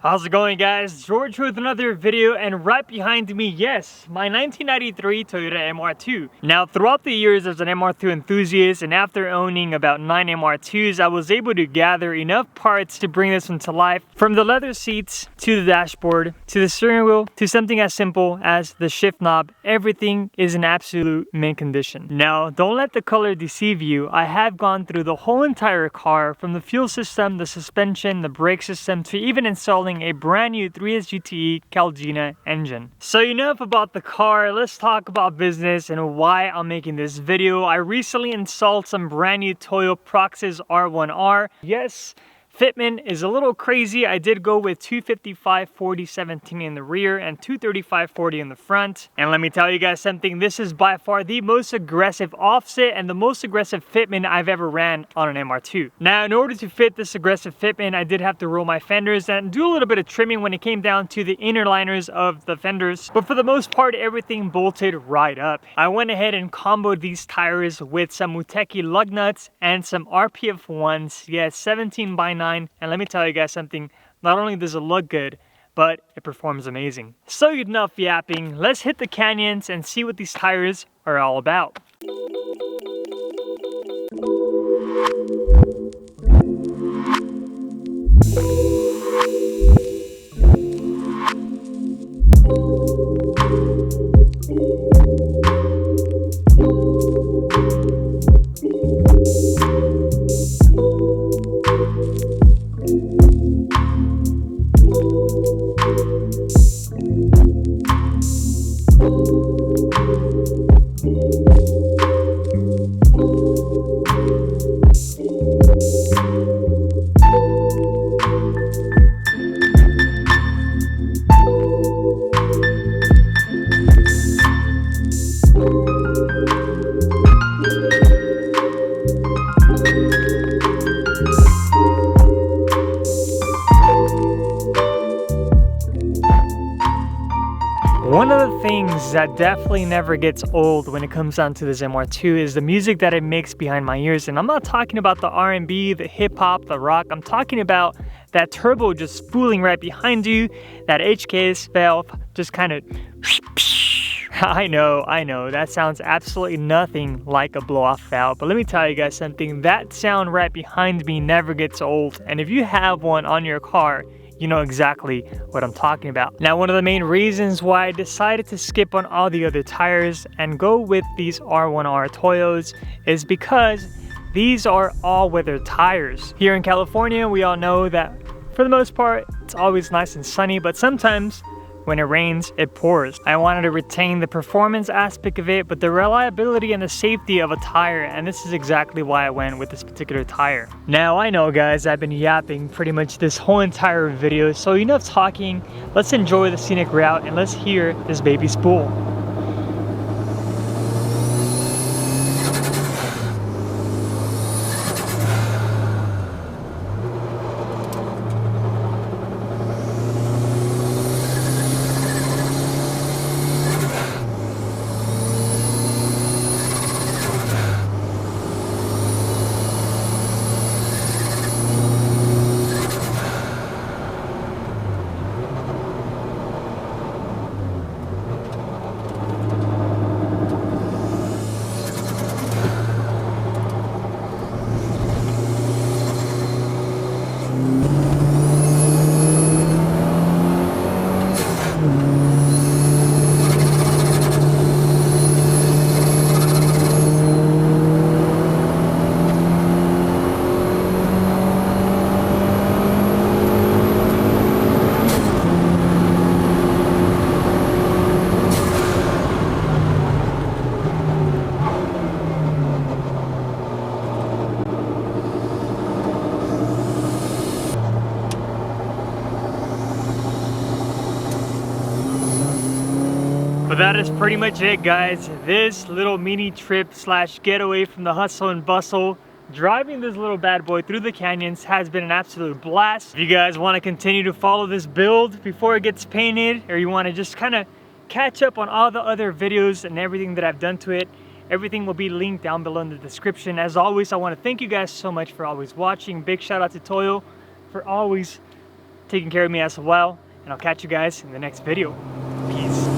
How's it going, guys? George with another video, and right behind me, yes, my 1993 Toyota MR2. Now, throughout the years as an MR2 enthusiast, and after owning about 9 MR2s, I was able to gather enough parts to bring this one to life. From the leather seats, to the dashboard, to the steering wheel, to something as simple as the shift knob, everything is in absolute mint condition. Now, don't let the color deceive you. I have gone through the whole entire car, from the fuel system, the suspension, the brake system, to even installing a brand new 3S GTE Calgina engine. So enough about the car, let's talk about business and why I'm making this video. I recently installed some brand new Toyo Proxes R1R. Yes, fitment is a little crazy. I did go with 255/40/17 in the rear and 235/40 in the front. And let me tell you guys something, this is by far the most aggressive offset and the most aggressive fitment I've ever ran on an MR2. Now, in order to fit this aggressive fitment, I did have to roll my fenders and do a little bit of trimming when it came down to the inner liners of the fenders. But for the most part, everything bolted right up. I went ahead and comboed these tires with some Muteki lug nuts and some RPF 1s. Yes, 17x9. And let me tell you guys something, not only does it look good, but it performs amazing. So enough yapping, let's hit the canyons and see what these tires are all about. One of the things that definitely never gets old when it comes down to this MR2 is the music that it makes behind my ears. And I'm not talking about the R&B, the hip-hop, the rock. I'm talking about that turbo just spooling right behind you, that HKS valve just kind of... I know, that sounds absolutely nothing like a blow-off valve, but let me tell you guys something, that sound right behind me never gets old. And if you have one on your car, you know exactly what I'm talking about. Now, one of the main reasons why I decided to skip on all the other tires and go with these R1R Toyos is because these are all-weather tires. Here in California, we all know that for the most part, it's always nice and sunny, but sometimes when it rains, it pours. I wanted to retain the performance aspect of it, but the reliability and the safety of a tire, and this is exactly why I went with this particular tire. Now, I know, guys, I've been yapping pretty much this whole entire video, so enough talking. Let's enjoy the scenic route and let's hear this baby spool. But that is pretty much it, guys. This little mini trip slash getaway from the hustle and bustle, driving this little bad boy through the canyons, has been an absolute blast. If you guys want to continue to follow this build before it gets painted, or you want to just kind of catch up on all the other videos and everything that I've done to it, everything will be linked down below in the description. As always, I want to thank you guys so much for always watching. Big shout out to Toyo for always taking care of me as well. And I'll catch you guys in the next video. Peace.